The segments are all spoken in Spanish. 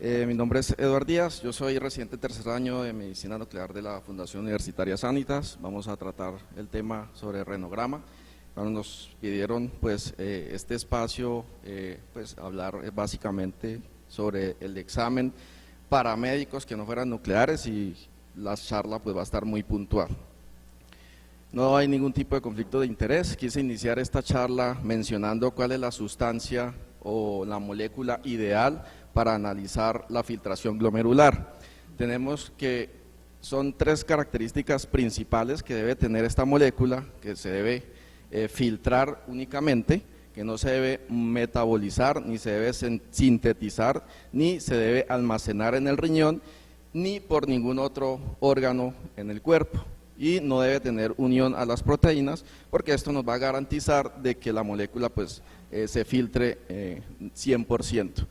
Mi nombre es Eduardo Díaz, yo soy residente tercer año de Medicina Nuclear de la Fundación Universitaria Sanitas. Vamos a tratar el tema sobre renograma. Cuando nos pidieron este espacio, hablar básicamente sobre el examen para médicos que no fueran nucleares, y la charla va a estar muy puntual. No hay ningún tipo de conflicto de interés. Quise iniciar esta charla mencionando cuál es la sustancia o la molécula ideal para analizar la filtración glomerular. Tenemos que son tres características principales que debe tener esta molécula, que se debe filtrar únicamente, que no se debe metabolizar, ni se debe sintetizar, ni se debe almacenar en el riñón, ni por ningún otro órgano en el cuerpo, y no debe tener unión a las proteínas, porque esto nos va a garantizar de que la molécula se filtre 100%.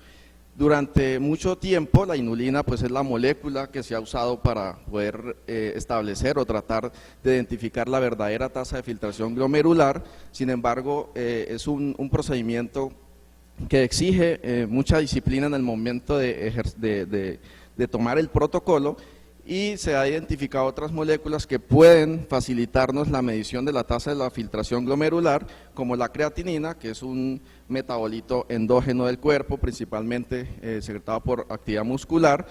Durante mucho tiempo la inulina es la molécula que se ha usado para poder establecer o tratar de identificar la verdadera tasa de filtración glomerular. Sin embargo, es un procedimiento que exige mucha disciplina en el momento de tomar el protocolo, y se ha identificado otras moléculas que pueden facilitarnos la medición de la tasa de la filtración glomerular, como la creatinina, que es un metabolito endógeno del cuerpo, principalmente secretado por actividad muscular,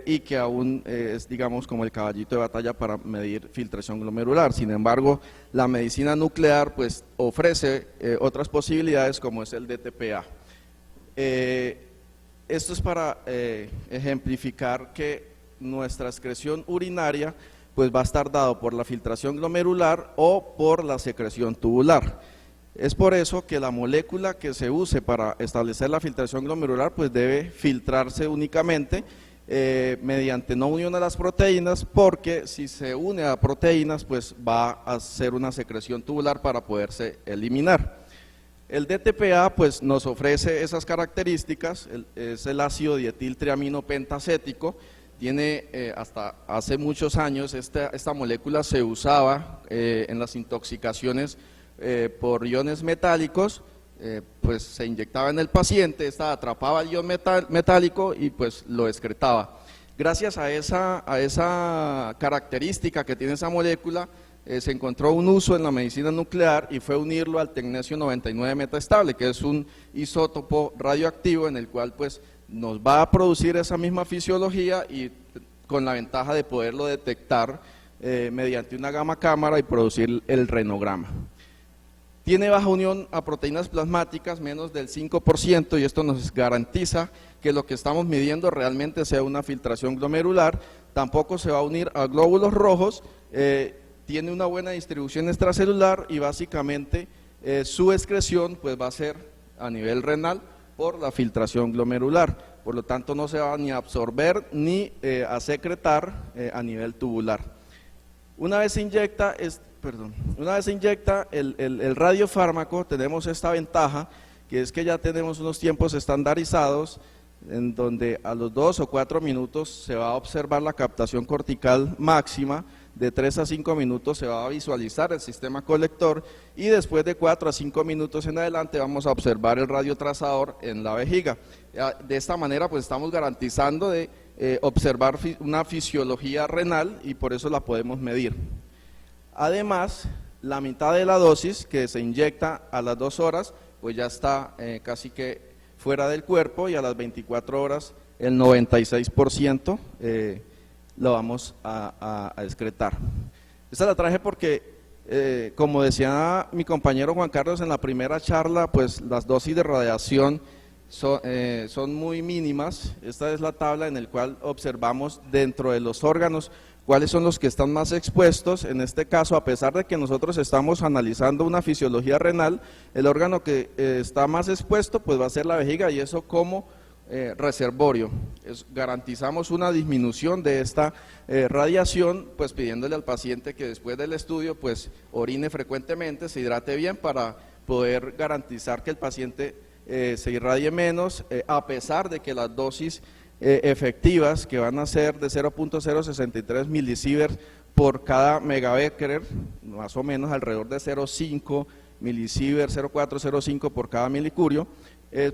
y que aún es, digamos, como el caballito de batalla para medir filtración glomerular. Sin embargo, la medicina nuclear ofrece otras posibilidades, como es el DTPA. Esto es para ejemplificar que nuestra excreción urinaria va a estar dado por la filtración glomerular o por la secreción tubular. Es por eso que la molécula que se use para establecer la filtración glomerular debe filtrarse únicamente mediante no unión a las proteínas, porque si se une a proteínas va a hacer una secreción tubular para poderse eliminar. El DTPA nos ofrece esas características. Es el ácido dietiltriamino pentacético. Tiene hasta hace muchos años esta molécula se usaba en las intoxicaciones por iones metálicos. Se inyectaba en el paciente, esta atrapaba el ion metálico y lo excretaba. Gracias a esa característica que tiene esa molécula, se encontró un uso en la medicina nuclear, y fue unirlo al tecnesio 99 metaestable, que es un isótopo radioactivo en el cual nos va a producir esa misma fisiología, y con la ventaja de poderlo detectar mediante una gamma cámara y producir el renograma. Tiene baja unión a proteínas plasmáticas, menos del 5%, y esto nos garantiza que lo que estamos midiendo realmente sea una filtración glomerular. Tampoco se va a unir a glóbulos rojos. Tiene una buena distribución extracelular, y básicamente su excreción va a ser a nivel renal por la filtración glomerular. Por lo tanto, no se va ni a absorber ni a secretar a nivel tubular. Una vez se inyecta el radiofármaco, tenemos esta ventaja, que es que ya tenemos unos tiempos estandarizados, en donde a los 2 o 4 minutos se va a observar la captación cortical máxima. De 3 a 5 minutos se va a visualizar el sistema colector, y después de 4 a 5 minutos en adelante vamos a observar el radiotrazador en la vejiga. De esta manera estamos garantizando de observar una fisiología renal, y por eso la podemos medir. Además, la mitad de la dosis que se inyecta a las 2 horas ya está casi que fuera del cuerpo, y a las 24 horas el 96% lo vamos a excretar. Esta la traje porque, como decía mi compañero Juan Carlos en la primera charla, las dosis de radiación son muy mínimas. Esta es la tabla en la cual observamos dentro de los órganos cuáles son los que están más expuestos. En este caso, a pesar de que nosotros estamos analizando una fisiología renal, el órgano que está más expuesto va a ser la vejiga, y eso como reservorio. Garantizamos una disminución de esta radiación, pidiéndole al paciente que después del estudio orine frecuentemente, se hidrate bien, para poder garantizar que el paciente se irradie menos, a pesar de que las dosis efectivas, que van a ser de 0.063 milisieverts por cada megabecquerel, más o menos alrededor de 0.5 milisieverts, 0.4, 0.5 por cada milicurio,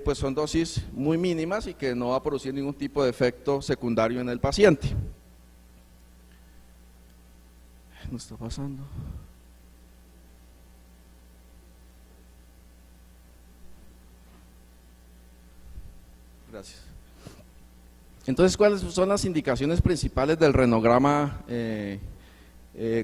pues son dosis muy mínimas y que no va a producir ningún tipo de efecto secundario en el paciente. ¿Qué está pasando? Gracias. Entonces, ¿cuáles son las indicaciones principales del renograma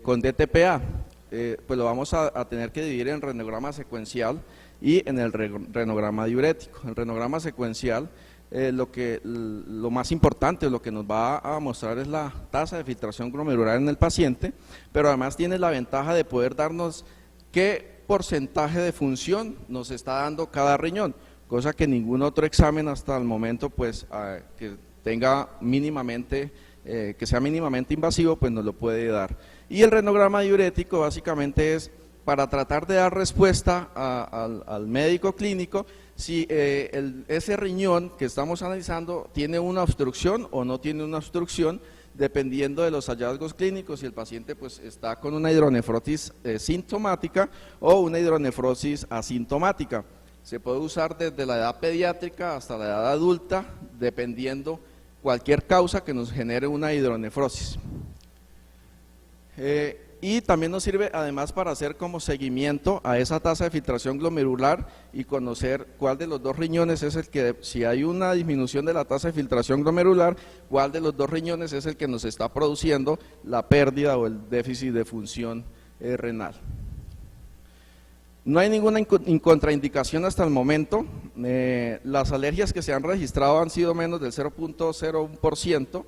con DTPA? Pues lo vamos a tener que dividir en renograma secuencial y en el renograma diurético. El renograma secuencial, lo más importante, lo que nos va a mostrar es la tasa de filtración glomerular en el paciente, pero además tiene la ventaja de poder darnos qué porcentaje de función nos está dando cada riñón, cosa que ningún otro examen hasta el momento, pues, que tenga mínimamente, que sea mínimamente invasivo, pues nos lo puede dar. Y el renograma diurético básicamente es para tratar de dar respuesta al médico clínico si ese riñón que estamos analizando tiene una obstrucción o no tiene una obstrucción, dependiendo de los hallazgos clínicos, si el paciente pues está con una hidronefrosis sintomática o una hidronefrosis asintomática. Se puede usar desde la edad pediátrica hasta la edad adulta, dependiendo cualquier causa que nos genere una hidronefrosis. Y también nos sirve además para hacer como seguimiento a esa tasa de filtración glomerular y conocer cuál de los dos riñones es el que, si hay una disminución de la tasa de filtración glomerular, cuál de los dos riñones es el que nos está produciendo la pérdida o el déficit de función renal. No hay ninguna contraindicación hasta el momento. Las alergias que se han registrado han sido menos del 0.01%.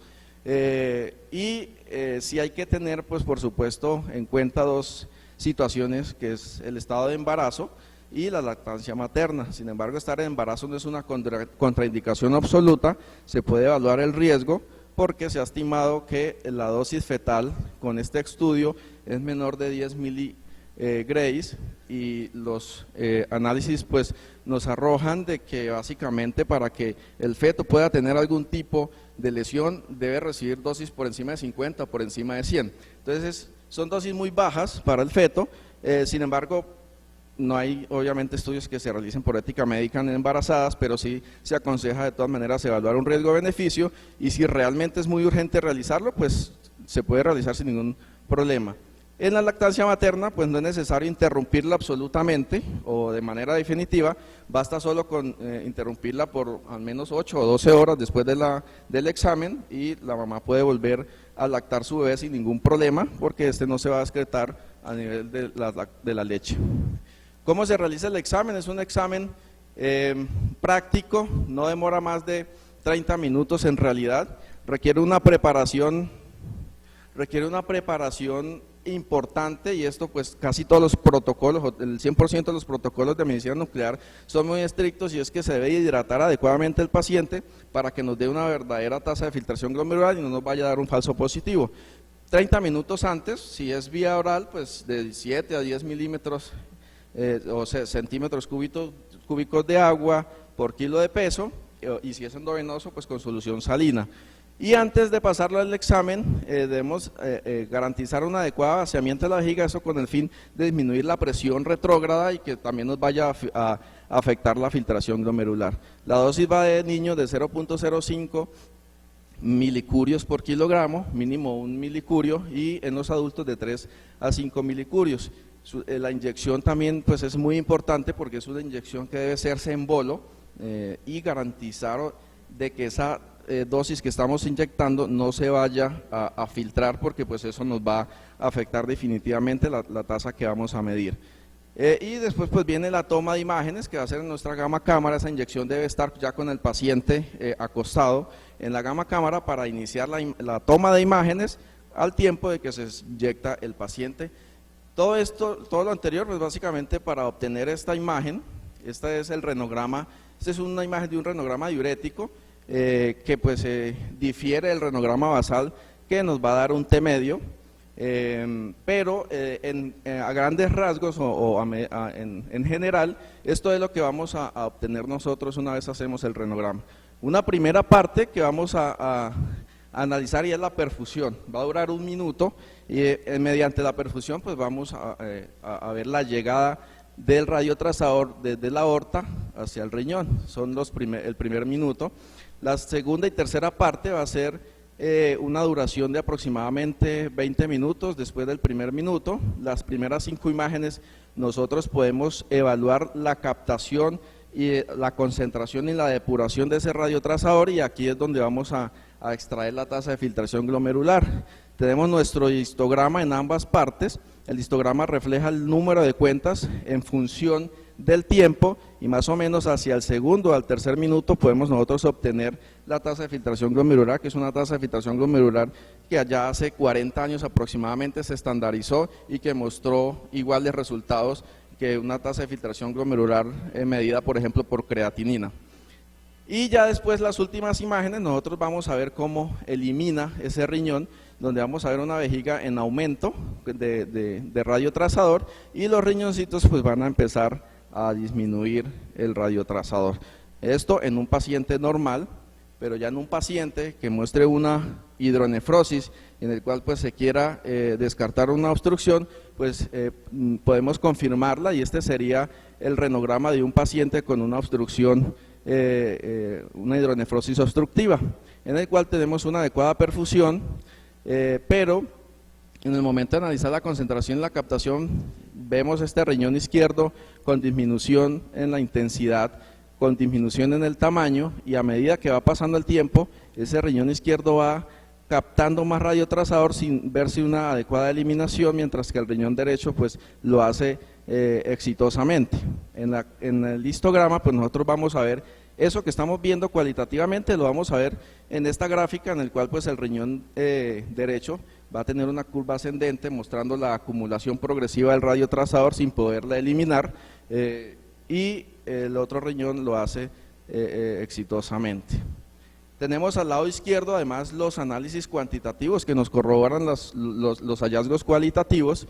Sí hay que tener, pues por supuesto, en cuenta dos situaciones, que es el estado de embarazo y la lactancia materna. Sin embargo, estar en embarazo no es una contraindicación absoluta, se puede evaluar el riesgo porque se ha estimado que la dosis fetal con este estudio es menor de 10 miligrays y los análisis pues nos arrojan de que básicamente para que el feto pueda tener algún tipo de lesión debe recibir dosis por encima de 50 o por encima de 100. Entonces son dosis muy bajas para el feto, sin embargo no hay obviamente estudios que se realicen por ética médica en embarazadas, pero sí se aconseja de todas maneras evaluar un riesgo-beneficio y si realmente es muy urgente realizarlo, pues se puede realizar sin ningún problema. En la lactancia materna, pues no es necesario interrumpirla absolutamente o de manera definitiva, basta solo con interrumpirla por al menos 8 o 12 horas después del examen y la mamá puede volver a lactar su bebé sin ningún problema porque este no se va a excretar a nivel de la leche. ¿Cómo se realiza el examen? Es un examen práctico, no demora más de 30 minutos en realidad, requiere una preparación importante y esto pues casi todos los protocolos, el 100% de los protocolos de medicina nuclear son muy estrictos y es que se debe hidratar adecuadamente el paciente para que nos dé una verdadera tasa de filtración glomerular y no nos vaya a dar un falso positivo. 30 minutos antes, si es vía oral, pues de 7 a 10 milímetros o centímetros cúbicos de agua por kilo de peso y si es endovenoso pues con solución salina. Y antes de pasarlo al examen, debemos garantizar un adecuado vaciamiento de la vejiga, eso con el fin de disminuir la presión retrógrada y que también nos vaya a afectar la filtración glomerular. La dosis va de niños de 0.05 milicurios por kilogramo, mínimo 1 milicurio, y en los adultos de 3 a 5 milicurios. La inyección también pues es muy importante porque es una inyección que debe hacerse en bolo y garantizar de que esa dosis que estamos inyectando no se vaya a filtrar porque pues eso nos va a afectar definitivamente la tasa que vamos a medir. Y después pues viene la toma de imágenes que va a ser en nuestra gamma cámara. Esa inyección debe estar ya con el paciente acostado en la gamma cámara para iniciar la toma de imágenes al tiempo de que se inyecta el paciente. Todo esto, todo lo anterior pues básicamente para obtener esta imagen. Esta es el renograma, esta es una imagen de un renograma diurético que pues difiere del renograma basal que nos va a dar un T medio, pero a grandes rasgos en general, esto es lo que vamos a obtener nosotros una vez hacemos el renograma. Una primera parte que vamos a analizar y es la perfusión, va a durar 1 minuto y mediante la perfusión pues vamos a ver la llegada del radiotrazador desde la aorta hacia el riñón, son el primer minuto. La segunda y tercera parte va a ser una duración de aproximadamente 20 minutos después del primer minuto. Las primeras 5 imágenes nosotros podemos evaluar la captación y la concentración y la depuración de ese radiotrazador, y aquí es donde vamos a extraer la tasa de filtración glomerular. Tenemos nuestro histograma en ambas partes. El histograma refleja el número de cuentas en función del tiempo, y más o menos hacia el segundo o al tercer minuto podemos nosotros obtener la tasa de filtración glomerular, que es una tasa de filtración glomerular que allá hace 40 años aproximadamente se estandarizó y que mostró iguales resultados que una tasa de filtración glomerular medida, por ejemplo, por creatinina. Y ya después, las últimas imágenes, nosotros vamos a ver cómo elimina ese riñón, donde vamos a ver una vejiga en aumento de radiotrazador, y los riñoncitos pues van a empezar a disminuir el radiotrazador. Esto en un paciente normal, pero ya en un paciente que muestre una hidronefrosis, en el cual pues se quiera descartar una obstrucción, pues podemos confirmarla, y este sería el renograma de un paciente con una obstrucción, una hidronefrosis obstructiva, en el cual tenemos una adecuada perfusión, pero en el momento de analizar la concentración y la captación, vemos este riñón izquierdo con disminución en la intensidad, con disminución en el tamaño, y a medida que va pasando el tiempo, ese riñón izquierdo va captando más radiotrazador sin verse una adecuada eliminación, mientras que el riñón derecho pues lo hace exitosamente. En el histograma pues nosotros vamos a ver eso que estamos viendo cualitativamente, lo vamos a ver en esta gráfica, en el cual pues el riñón derecho va a tener una curva ascendente mostrando la acumulación progresiva del radiotrazador sin poderla eliminar, y el otro riñón lo hace exitosamente. Tenemos al lado izquierdo además los análisis cuantitativos que nos corroboran los hallazgos cualitativos.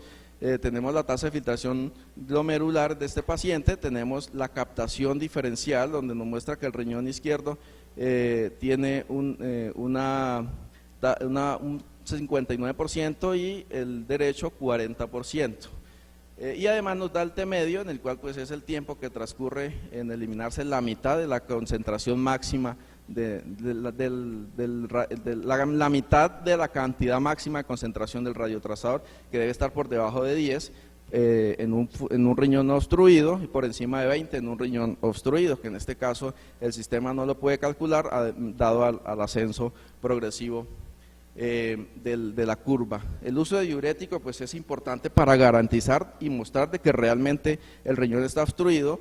Tenemos la tasa de filtración glomerular de este paciente, tenemos la captación diferencial, donde nos muestra que el riñón izquierdo tiene un 59% y el derecho 40%. Y además nos da el T medio, en el cual pues es el tiempo que transcurre en eliminarse la mitad de la concentración máxima, la mitad de la cantidad máxima de concentración del radiotrazador, que debe estar por debajo de 10 en un riñón no obstruido, y por encima de 20 en un riñón obstruido, que en este caso el sistema no lo puede calcular dado al ascenso progresivo de la curva. El uso de diurético pues es importante para garantizar y mostrar de que realmente el riñón está obstruido,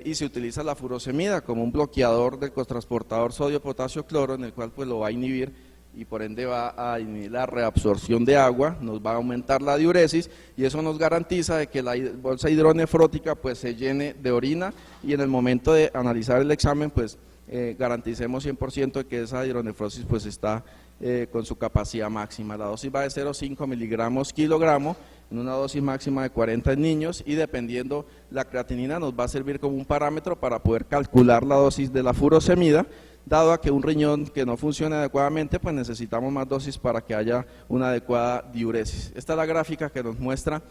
y se utiliza la furosemida como un bloqueador del cotransportador sodio-potasio-cloro, en el cual pues lo va a inhibir, y por ende va a inhibir la reabsorción de agua, nos va a aumentar la diuresis, y eso nos garantiza de que la bolsa hidronefrótica pues se llene de orina, y en el momento de analizar el examen pues garanticemos 100% de que esa hidronefrosis pues está con su capacidad máxima. La dosis va de 0,5 miligramos kilogramo, en una dosis máxima de 40 en niños, y dependiendo la creatinina nos va a servir como un parámetro para poder calcular la dosis de la furosemida, dado a que un riñón que no funcione adecuadamente pues necesitamos más dosis para que haya una adecuada diuresis. Esta es la gráfica que nos muestra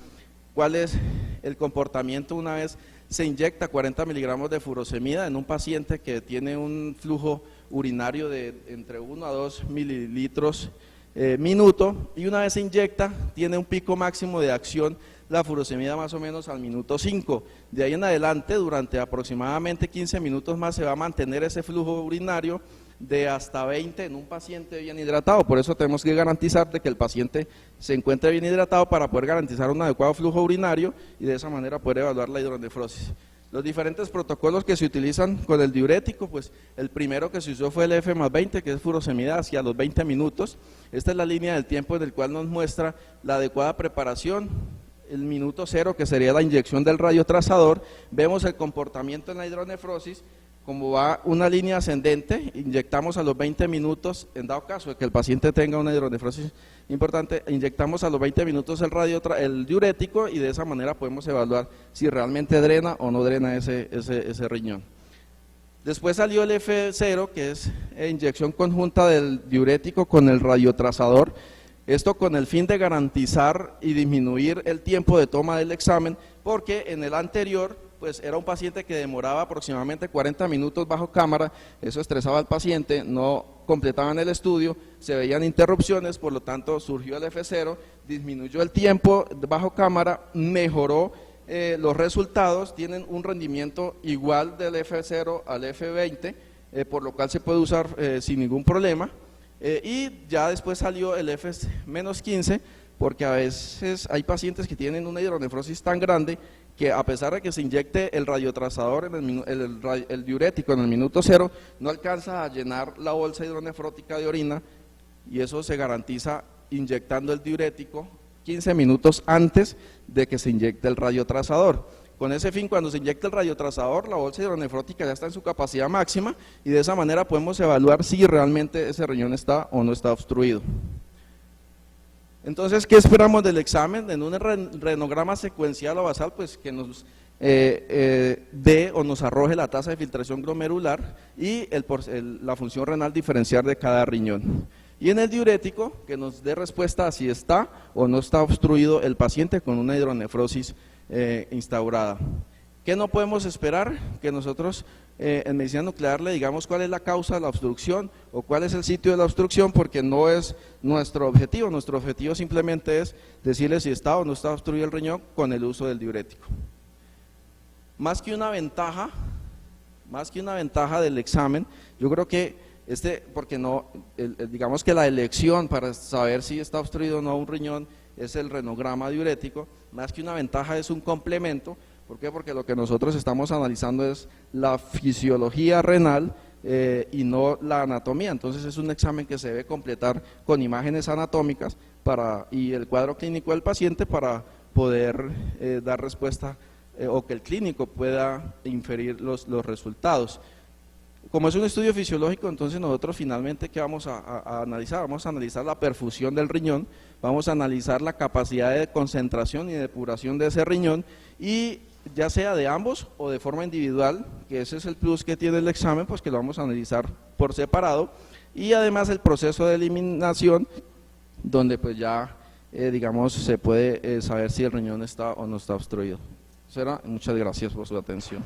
cuál es el comportamiento una vez se inyecta 40 miligramos de furosemida en un paciente que tiene un flujo urinario de entre 1 a 2 mililitros minuto, y una vez se inyecta tiene un pico máximo de acción la furosemida más o menos al minuto 5. De ahí en adelante, durante aproximadamente 15 minutos más se va a mantener ese flujo urinario de hasta 20 en un paciente bien hidratado. Por eso tenemos que garantizar de que el paciente se encuentre bien hidratado para poder garantizar un adecuado flujo urinario y de esa manera poder evaluar la hidronefrosis. Los diferentes protocolos que se utilizan con el diurético, pues el primero que se usó fue el F+20, que es furosemida hacia los 20 minutos. Esta es la línea del tiempo en el cual nos muestra la adecuada preparación. El minuto 0, que sería la inyección del radiotrazador, vemos el comportamiento en la hidronefrosis, como va una línea ascendente, inyectamos a los 20 minutos, en dado caso de que el paciente tenga una hidronefrosis importante, inyectamos a los 20 minutos el diurético, y de esa manera podemos evaluar si realmente drena o no drena ese riñón. Después salió el F0, que es inyección conjunta del diurético con el radiotrazador, esto con el fin de garantizar y disminuir el tiempo de toma del examen, porque en el anterior pues era un paciente que demoraba aproximadamente 40 minutos bajo cámara, eso estresaba al paciente, no completaban el estudio, se veían interrupciones, por lo tanto surgió el F0, disminuyó el tiempo bajo cámara, mejoró los resultados, tienen un rendimiento igual del F0 al F20, por lo cual se puede usar sin ningún problema. Y ya después salió el F-15, porque a veces hay pacientes que tienen una hidronefrosis tan grande que a pesar de que se inyecte el radiotrazador, el diurético en el minuto 0, no alcanza a llenar la bolsa hidronefrótica de orina, y eso se garantiza inyectando el diurético 15 minutos antes de que se inyecte el radiotrazador. Con ese fin, cuando se inyecta el radiotrazador, la bolsa hidronefrótica ya está en su capacidad máxima y de esa manera podemos evaluar si realmente ese riñón está o no está obstruido. Entonces, ¿qué esperamos del examen? En un renograma secuencial o basal, pues que nos dé o nos arroje la tasa de filtración glomerular y la función renal diferencial de cada riñón. Y en el diurético, que nos dé respuesta a si está o no está obstruido el paciente con una hidronefrosis instaurada. ¿Qué no podemos esperar? Que nosotros en medicina nuclear le digamos cuál es la causa de la obstrucción o cuál es el sitio de la obstrucción, porque no es nuestro objetivo simplemente es decirle si está o no está obstruido el riñón con el uso del diurético. Más que una ventaja del examen, yo creo que porque no, digamos que la elección para saber si está obstruido o no un riñón es el renograma diurético, más que una ventaja es un complemento. ¿Por qué? Porque lo que nosotros estamos analizando es la fisiología renal y no la anatomía, entonces es un examen que se debe completar con imágenes anatómicas y el cuadro clínico del paciente para poder dar respuesta o que el clínico pueda inferir los resultados. Como es un estudio fisiológico, entonces nosotros finalmente, ¿qué vamos a analizar? Vamos a analizar la perfusión del riñón, vamos a analizar la capacidad de concentración y depuración de ese riñón, y ya sea de ambos o de forma individual, que ese es el plus que tiene el examen, pues que lo vamos a analizar por separado, y además el proceso de eliminación, donde pues ya, digamos, se puede saber si el riñón está o no está obstruido. Eso era, muchas gracias por su atención.